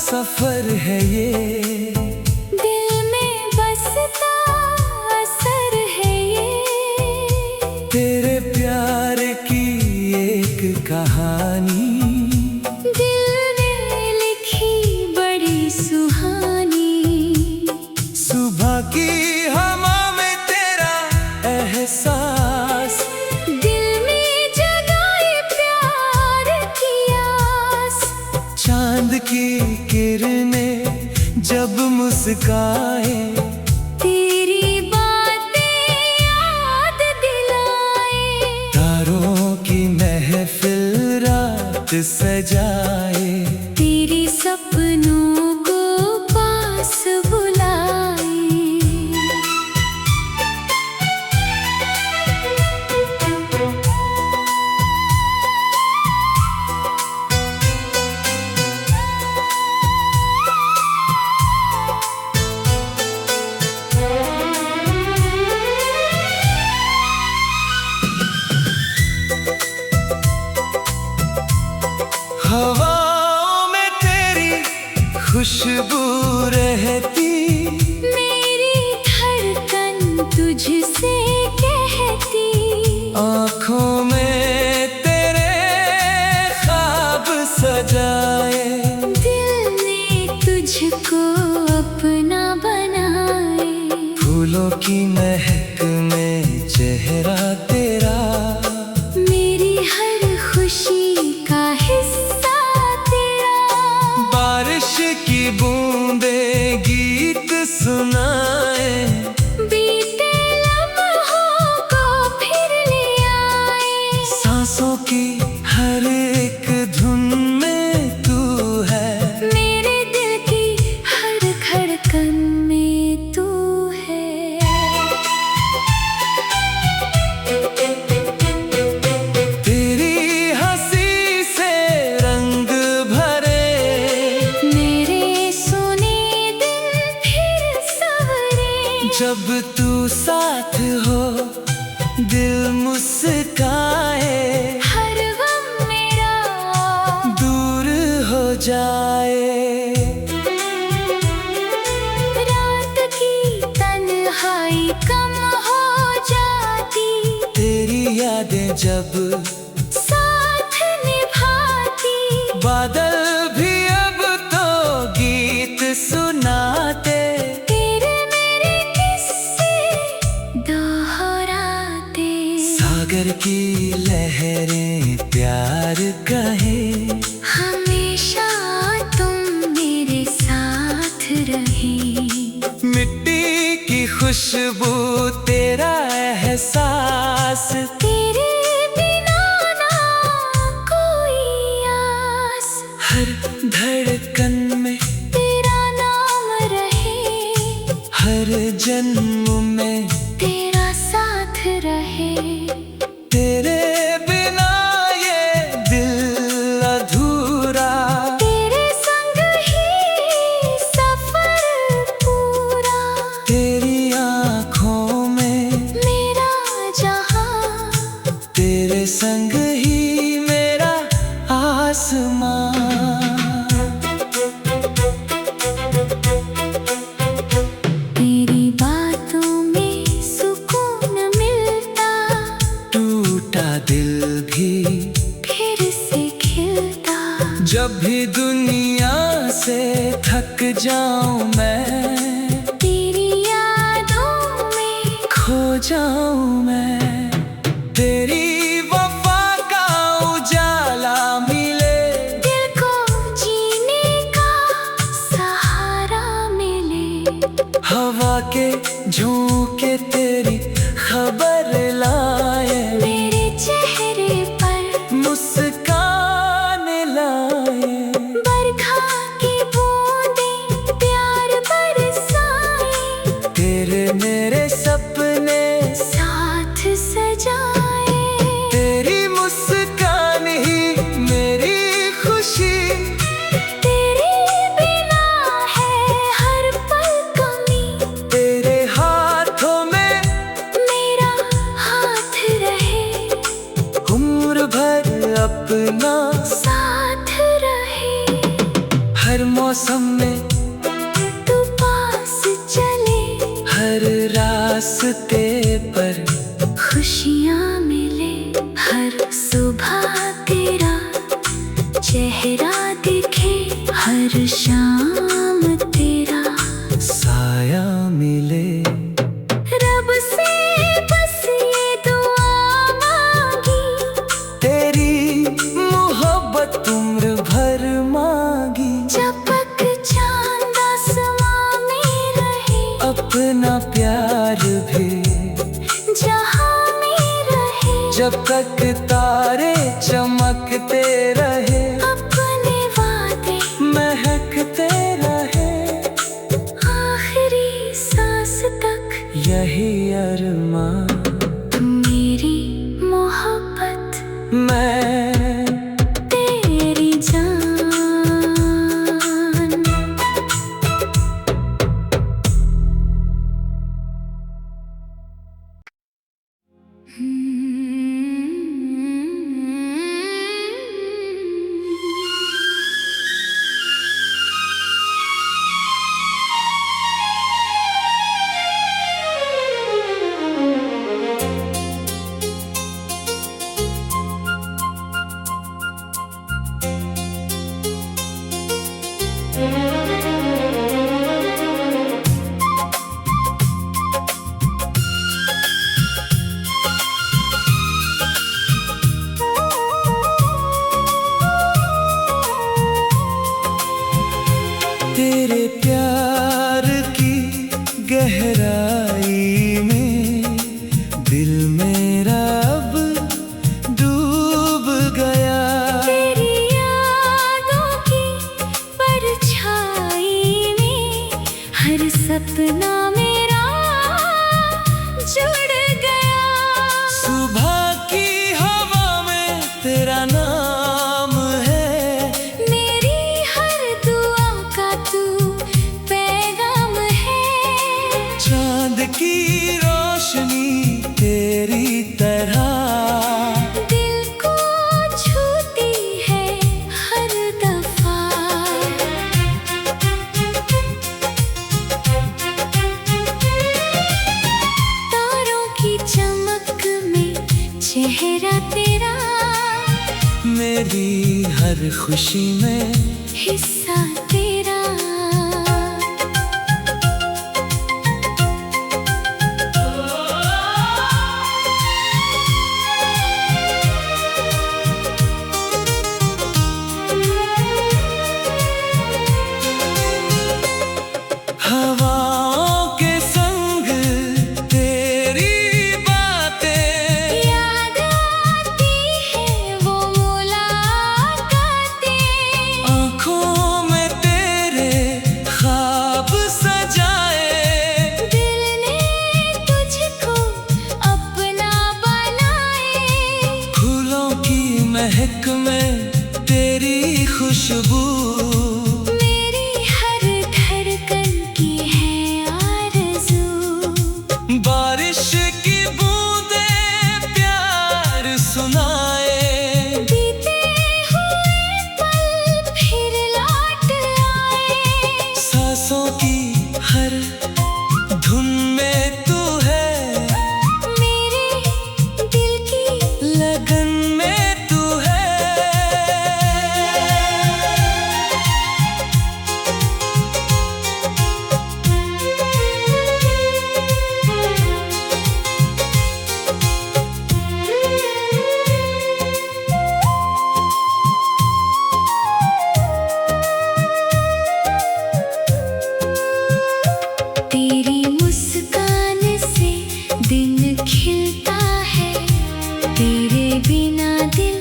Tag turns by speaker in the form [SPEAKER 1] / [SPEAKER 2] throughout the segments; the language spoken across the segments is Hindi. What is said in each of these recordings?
[SPEAKER 1] सफर है ये,
[SPEAKER 2] दिल में बसता असर है ये।
[SPEAKER 1] तेरे प्यार की एक कहानी
[SPEAKER 2] दिल ने लिखी बड़ी सुहानी।
[SPEAKER 1] सुबह की हवा में तेरा एहसास,
[SPEAKER 2] दिल में जगाए प्यार की आस।
[SPEAKER 1] चांद की किरणें जब मुस्काए,
[SPEAKER 2] तेरी बातें याद दिलाए।
[SPEAKER 1] तारों की महफिल रात सजाए,
[SPEAKER 2] तेरे सपनों को पास बुलाए।
[SPEAKER 1] हवाओं में तेरी खुशबू रहती,
[SPEAKER 2] मेरी धड़कन तुझसे कहती।
[SPEAKER 1] आँखों में तेरे ख्वाब सजाए,
[SPEAKER 2] दिल ने तुझको अपना बनाए।
[SPEAKER 1] फूलों की महक में चेहरा तेरा,
[SPEAKER 2] मेरी हर खुशी का हिस्सा तेरा।
[SPEAKER 1] बारिश की बूंदें गीत सुनाए,
[SPEAKER 2] बीते लम्हों को फिर ले आए।
[SPEAKER 1] सांसों की हर एक धुन में तू है,
[SPEAKER 2] मेरे दिल की हर धड़कन में तू है।
[SPEAKER 1] तेरी हंसी से रंग भरे,
[SPEAKER 2] मेरे सुने दिल फिर सवरे।
[SPEAKER 1] जब तू साथ हो दिल मुस्काए,
[SPEAKER 2] हर गम मेरा
[SPEAKER 1] दूर हो जाए।
[SPEAKER 2] रात की तन्हाई कम हो जाती,
[SPEAKER 1] तेरी यादें जब
[SPEAKER 2] साथ निभाती।
[SPEAKER 1] बादल भी अब तो गीत सुनाते,
[SPEAKER 2] तेरे मेरे किस्से दोहराते।
[SPEAKER 1] सागर की लहरें प्यार कहे,
[SPEAKER 2] हमेशा तुम मेरे साथ रहे।
[SPEAKER 1] मिट्टी की खुशबू तेरा एहसास,
[SPEAKER 2] तेरे बिना ना कोई आस।
[SPEAKER 1] हर धड़कन में
[SPEAKER 2] तेरा नाम रहे,
[SPEAKER 1] हर जन्म में
[SPEAKER 2] तेरा साथ रहे।
[SPEAKER 1] तेरे बिना ये दिल अधूरा,
[SPEAKER 2] तेरे संग ही सफर पूरा।
[SPEAKER 1] तेरी आँखों में
[SPEAKER 2] मेरा जहां,
[SPEAKER 1] तेरे संग ही मेरा आसमां।
[SPEAKER 2] तेरी बातों में सुकून मिलता,
[SPEAKER 1] टूटा दिल भी
[SPEAKER 2] फिर से खिलता।
[SPEAKER 1] जब भी दुनिया से थक जाऊं मैं,
[SPEAKER 2] तेरी यादों में
[SPEAKER 1] खो जाऊं मैं, तेरी वफा का उजाला मिले,
[SPEAKER 2] दिल को जीने का सहारा मिले।
[SPEAKER 1] हवा के झोंके तेरी खबर लाए,
[SPEAKER 2] मेरे चेहरे पर
[SPEAKER 1] मुस्कान लाए।
[SPEAKER 2] बरखा की बूंदें प्यार बरसाए,
[SPEAKER 1] तेरे मेरे सपने
[SPEAKER 2] साथ सजाए।
[SPEAKER 1] तेरी मुस्कान ही मेरी खुशी,
[SPEAKER 2] तेरे बिना है हर पल कमी।
[SPEAKER 1] तेरे हाथों में मौसम में
[SPEAKER 2] तू पास चले,
[SPEAKER 1] हर रास्ते पर
[SPEAKER 2] खुशियाँ मिले। हर सुबह तेरा चेहरा दिखे, हर शाम तेरा
[SPEAKER 1] साया मिले।
[SPEAKER 2] रब से बस ये दुआ मांगी,
[SPEAKER 1] तेरी मोहब्बत उम्र भर मांगी।
[SPEAKER 2] चपक चांद आसमां में रहे,
[SPEAKER 1] अपना प्यार भी
[SPEAKER 2] जहां में रहे।
[SPEAKER 1] जब तक तारे चमकते रहे,
[SPEAKER 2] अपने वादे
[SPEAKER 1] महकते रहे,
[SPEAKER 2] आखिरी सांस तक
[SPEAKER 1] यही अरमां।
[SPEAKER 2] मेरी मोहब्बत
[SPEAKER 1] मैं
[SPEAKER 2] तेरी जान।
[SPEAKER 1] तेरे प्यार की गहराई में दिल मेरा अब डूब गया।
[SPEAKER 2] तेरी यादों की परछाई में हर सपना मेरा जुड़ गया।
[SPEAKER 1] सुबह की हवा में तेरा नाम है,
[SPEAKER 2] मेरी हर दुआ का तू पैगाम है।
[SPEAKER 1] चांद की रोशनी तेरी तरह
[SPEAKER 2] दिल को छूती है हर दफा। तारों की चमक में चेहरा तेरा,
[SPEAKER 1] मेरी हर खुशी में
[SPEAKER 2] हिस्सा तेरा।
[SPEAKER 1] हवाओं के संग तेरी बातें,
[SPEAKER 2] याद आती है वो मुलाकातें।
[SPEAKER 1] आँखों में तेरे ख्वाब सजाए,
[SPEAKER 2] दिल ने तुझको अपना बनाए।
[SPEAKER 1] फूलों की महक में तेरी खुशबू,
[SPEAKER 2] मेरी हर धड़कन की है आरज़ू।
[SPEAKER 1] बारिश की बूंदें प्यार सुनाए,
[SPEAKER 2] बीते हुए पल फिर लौट आए।
[SPEAKER 1] सांसों की हर धुन में तू है,
[SPEAKER 2] मेरे दिल की
[SPEAKER 1] लगन में तू है।
[SPEAKER 2] तेरी मुस्कान से दिन खिलता है, तेरे बिना दिल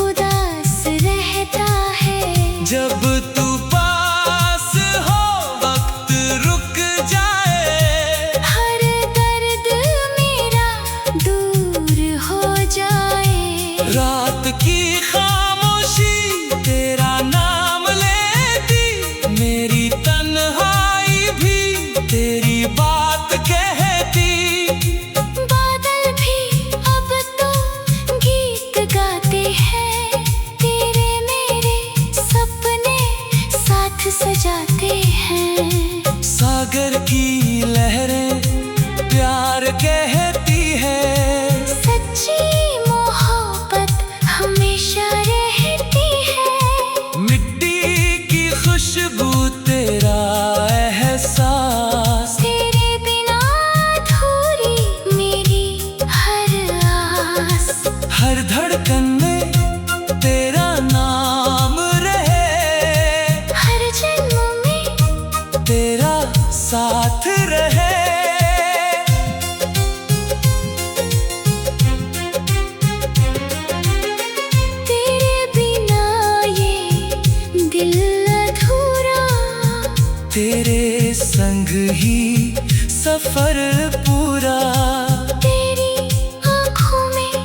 [SPEAKER 2] उदास रहता है।
[SPEAKER 1] जब तू पास हो वक्त रुक जाए,
[SPEAKER 2] हर दर्द मेरा दूर हो जाए।
[SPEAKER 1] रात की खामोशी तेरा नाम लेती, मेरी तन्हाई भी तेरी बात कहती।
[SPEAKER 2] बादल भी अब तो गीत गाते हैं, तेरे मेरे सपने साथ से
[SPEAKER 1] साथ रहे।
[SPEAKER 2] तेरे बिना ये दिल अधूरा,
[SPEAKER 1] तेरे संग ही सफर पूरा।
[SPEAKER 2] तेरी आँखों में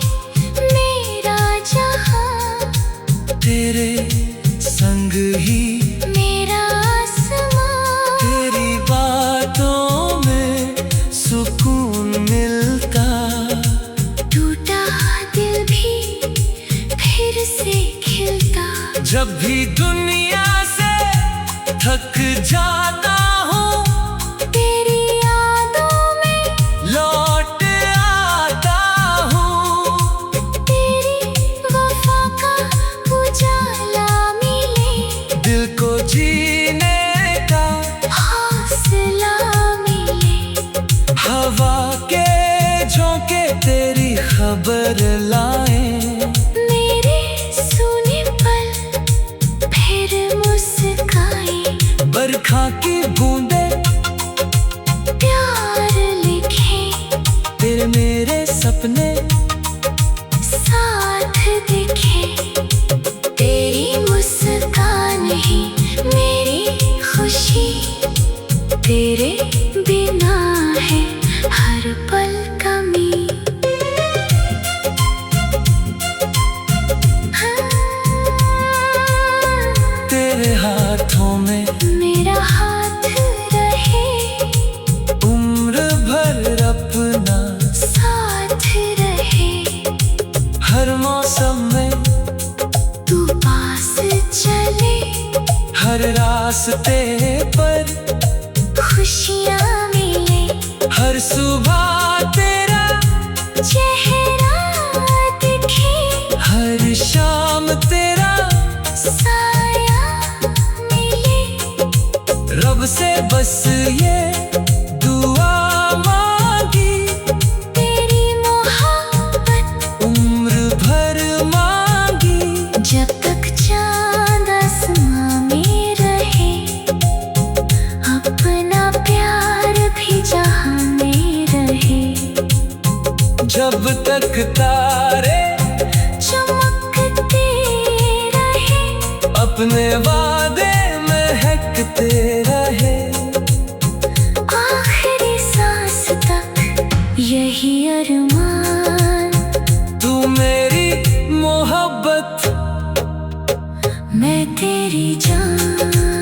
[SPEAKER 2] मेरा जहां,
[SPEAKER 1] तेरे संग ही
[SPEAKER 2] मेरा आसमां।
[SPEAKER 1] तेरी बातों में सुकून मिलता।
[SPEAKER 2] टूटा दिल भी फिर से खिलता।
[SPEAKER 1] जब भी दुनिया से थक जाता हूँ,
[SPEAKER 2] तेरी यादों में
[SPEAKER 1] लौट आता हूँ।
[SPEAKER 2] तेरी वफा का उजाला मिले,
[SPEAKER 1] दिल को जीने का
[SPEAKER 2] हौसला मिले।
[SPEAKER 1] हवा के झोंके तेरी खबर लाए।
[SPEAKER 2] मेरे सूने पल फिर मुस्काए।
[SPEAKER 1] बरखा की बूंदे
[SPEAKER 2] प्यार लिखे,
[SPEAKER 1] तेरे मेरे सपने
[SPEAKER 2] साथ दिखे। तेरी मुस्कान ही मेरी खुशी, तेरे बिना है हर पल कमी।
[SPEAKER 1] तेरे हाथों में
[SPEAKER 2] मेरा हाथ रहे,
[SPEAKER 1] उम्र भर अपना
[SPEAKER 2] साथ रहे।
[SPEAKER 1] हर मौसम में
[SPEAKER 2] तू पास चले,
[SPEAKER 1] हर रास्ते पर
[SPEAKER 2] खुशियाँ मिले।
[SPEAKER 1] हर सुबह तेरा
[SPEAKER 2] चेहरा दिखे,
[SPEAKER 1] हर शाम तेरा
[SPEAKER 2] साया मिले।
[SPEAKER 1] रब से बस ये दुआ मांगी,
[SPEAKER 2] तेरी मोहब्बत
[SPEAKER 1] उम्र भर मांगी।
[SPEAKER 2] जब तक चाँद आसमां में रहे, अपना प्यार भी जहां में रहे।
[SPEAKER 1] जब तक तारे
[SPEAKER 2] चमकते रहे,
[SPEAKER 1] अपने वादे महकते रहे।
[SPEAKER 2] आखिरी सांस तक यही अरमान।
[SPEAKER 1] तू मेरी मोहब्बत,
[SPEAKER 2] मैं तेरी जान।